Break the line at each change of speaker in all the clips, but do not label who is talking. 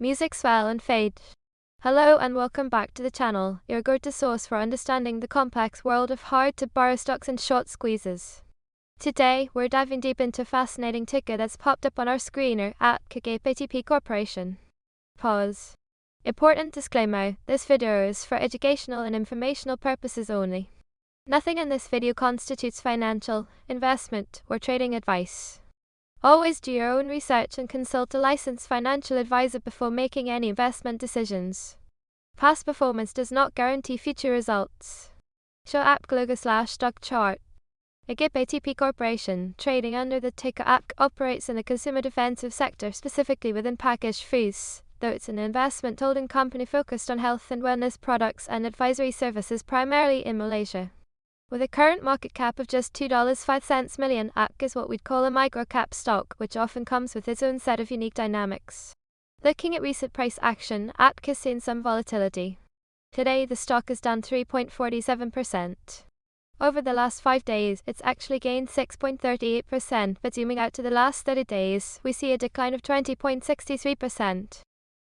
Music swell and fade. Hello and welcome back to the channel, your go-to source for understanding the complex world of hard-to-borrow stocks and short squeezes. Today, we're diving deep into a fascinating ticker that's popped up on our screener at ATPC Corporation. Pause. Important disclaimer, this video is for educational and informational purposes only. Nothing in this video constitutes financial, investment, or trading advice. Always do your own research and consult a licensed financial advisor before making any investment decisions. Past performance does not guarantee future results. Show APC logo/stock chart. ATPC Corporation, trading under the ticker APC, operates in the consumer defensive sector, specifically within packaged foods, though it's an investment holding company focused on health and wellness products and advisory services primarily in Malaysia. With a current market cap of just $2.05 million, APC is what we'd call a micro-cap stock, which often comes with its own set of unique dynamics. Looking at recent price action, APC has seen some volatility. Today, the stock is down 3.47%. Over the last 5 days, it's actually gained 6.38%, but zooming out to the last 30 days, we see a decline of 20.63%.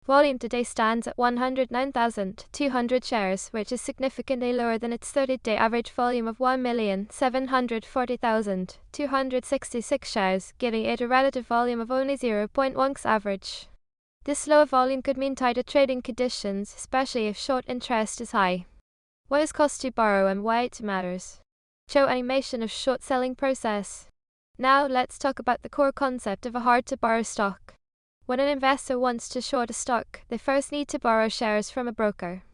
Volume today stands at 109,200 shares, which is significantly lower than its 30-day average volume of 1,740,266 shares, giving it a relative volume of only 0.1x average. This lower volume could mean tighter trading conditions, especially if short interest is high. What is cost to borrow and why it matters? Show animation of short selling process. Now let's talk about the core concept of a hard-to-borrow stock. When an investor wants to short a stock, they first need to borrow shares from a broker.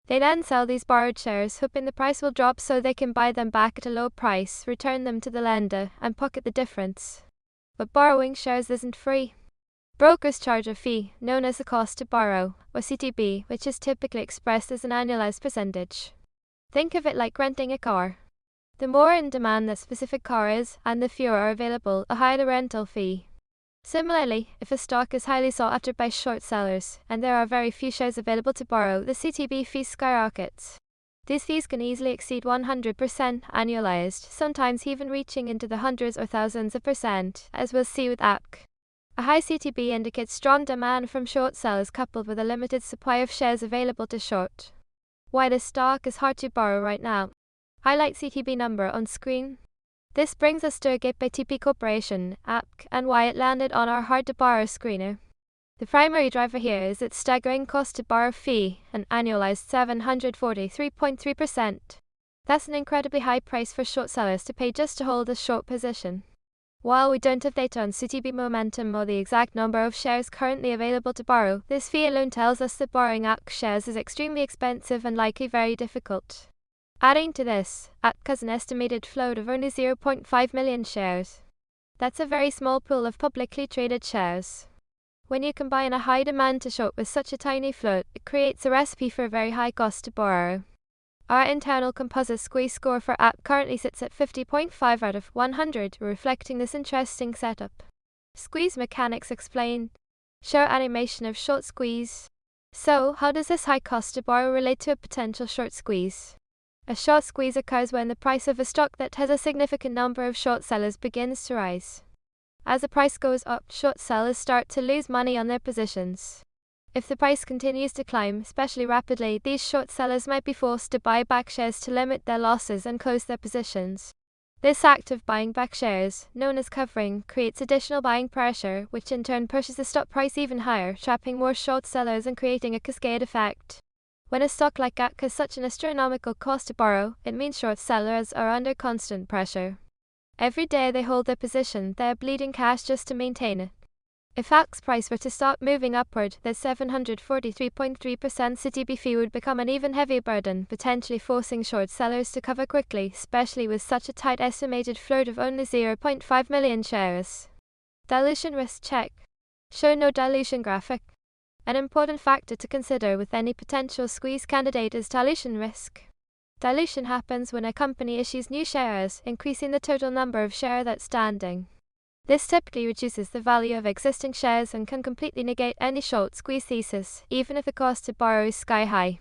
They then sell these borrowed shares, hoping the price will drop so they can buy them back at a low price, return them to the lender, and pocket the difference. But borrowing shares isn't free. Brokers charge a fee, known as the cost to borrow, or CTB, which is typically expressed as an annualized percentage. Think of it like renting a car. The more in demand that specific car is, and the fewer are available, the higher the rental fee. Similarly, if a stock is highly sought after by short sellers, and there are very few shares available to borrow, the CTB fee skyrockets. These fees can easily exceed 100% annualized, sometimes even reaching into the hundreds or thousands of percent, as we'll see with APC. A high CTB indicates strong demand from short sellers coupled with a limited supply of shares available to short. Why this stock is hard to borrow right now. Highlight CTB number on screen. This brings us to ATPC Corporation, APC, and why it landed on our hard-to-borrow screener. The primary driver here is its staggering cost-to-borrow fee, an annualized 743.3%. That's an incredibly high price for short sellers to pay just to hold a short position. While we don't have data on CTB momentum or the exact number of shares currently available to borrow, this fee alone tells us that borrowing APC shares is extremely expensive and likely very difficult. Adding to this, APC has an estimated float of only 0.5 million shares. That's a very small pool of publicly traded shares. When you combine a high demand to short with such a tiny float, it creates a recipe for a very high cost to borrow. Our internal composite squeeze score for APC currently sits at 50.5 out of 100, reflecting this interesting setup. Squeeze mechanics explained. Show animation of short squeeze. So, how does this high cost to borrow relate to a potential short squeeze? A short squeeze occurs when the price of a stock that has a significant number of short sellers begins to rise. As the price goes up, short sellers start to lose money on their positions. If the price continues to climb, especially rapidly, these short sellers might be forced to buy back shares to limit their losses and close their positions. This act of buying back shares, known as covering, creates additional buying pressure, which in turn pushes the stock price even higher, trapping more short sellers and creating a cascade effect. When a stock like APC has such an astronomical cost to borrow, it means short sellers are under constant pressure. Every day they hold their position, they are bleeding cash just to maintain it. If APC's price were to start moving upward, the 743.3% CTB fee would become an even heavier burden, potentially forcing short sellers to cover quickly, especially with such a tight estimated float of only 0.5 million shares. Dilution risk check. Show no dilution graphic. An important factor to consider with any potential squeeze candidate is dilution risk. Dilution happens when a company issues new shares, increasing the total number of shares outstanding. This typically reduces the value of existing shares and can completely negate any short squeeze thesis, even if the cost to borrow is sky high.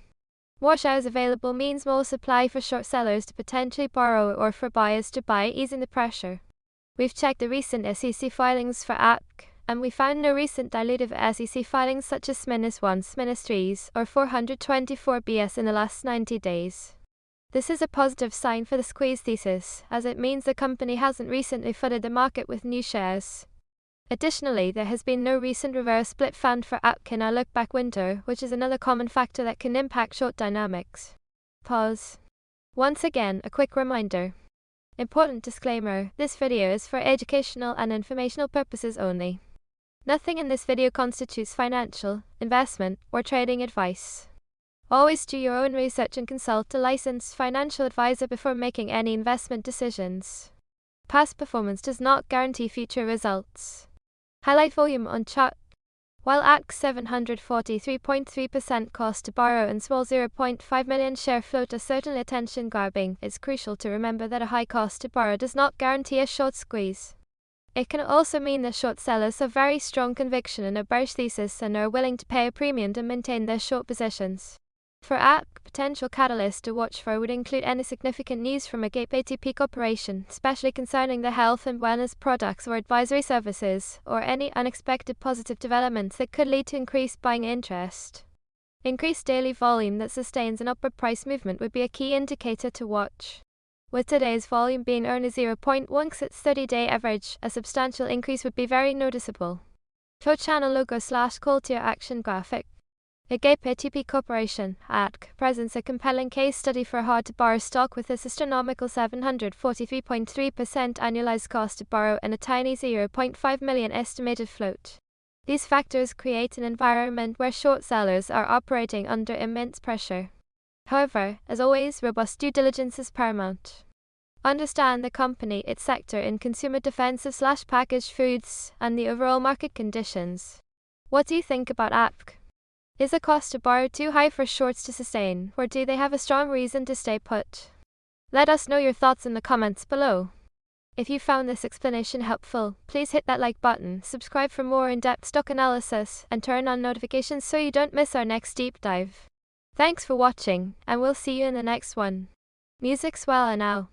More shares available means more supply for short sellers to potentially borrow or for buyers to buy, easing the pressure. We've checked the recent SEC filings for APC, and we found no recent dilutive SEC filings such as -1s, -3s, or 424 BS in the last 90 days. This is a positive sign for the squeeze thesis, as it means the company hasn't recently flooded the market with new shares. Additionally, there has been no recent reverse split found for ATPC in our look-back window, which is another common factor that can impact short dynamics. Pause. Once again, a quick reminder. Important disclaimer, this video is for educational and informational purposes only. Nothing in this video constitutes financial, investment, or trading advice. Always do your own research and consult a licensed financial advisor before making any investment decisions. Past performance does not guarantee future results. Highlight volume on chart. While ATPC's 743.3% cost to borrow and small 0.5 million share float are certainly attention-grabbing, it's crucial to remember that a high cost to borrow does not guarantee a short squeeze. It can also mean that short sellers have very strong conviction in a bearish thesis and are willing to pay a premium to maintain their short positions. For ATPC, potential catalysts to watch for would include any significant news from a ATP corporation, especially concerning the health and wellness products or advisory services, or any unexpected positive developments that could lead to increased buying interest. Increased daily volume that sustains an upward price movement would be a key indicator to watch. With today's volume being only 0.1x its 30-day average, a substantial increase would be very noticeable. For channel logo/call to action graphic. A ATP corporation, ATPC, presents a compelling case study for hard-to-borrow stock with its astronomical 743.3% annualized cost to borrow and a tiny 0.5 million estimated float. These factors create an environment where short sellers are operating under immense pressure. However, as always, robust due diligence is paramount. Understand the company, its sector in consumer defensive/packaged foods, and the overall market conditions. What do you think about ATPC? Is the cost to borrow too high for shorts to sustain, or do they have a strong reason to stay put? Let us know your thoughts in the comments below. If you found this explanation helpful, please hit that like button, subscribe for more in-depth stock analysis, and turn on notifications so you don't miss our next deep dive. Thanks for watching, and we'll see you in the next one. Music swell now.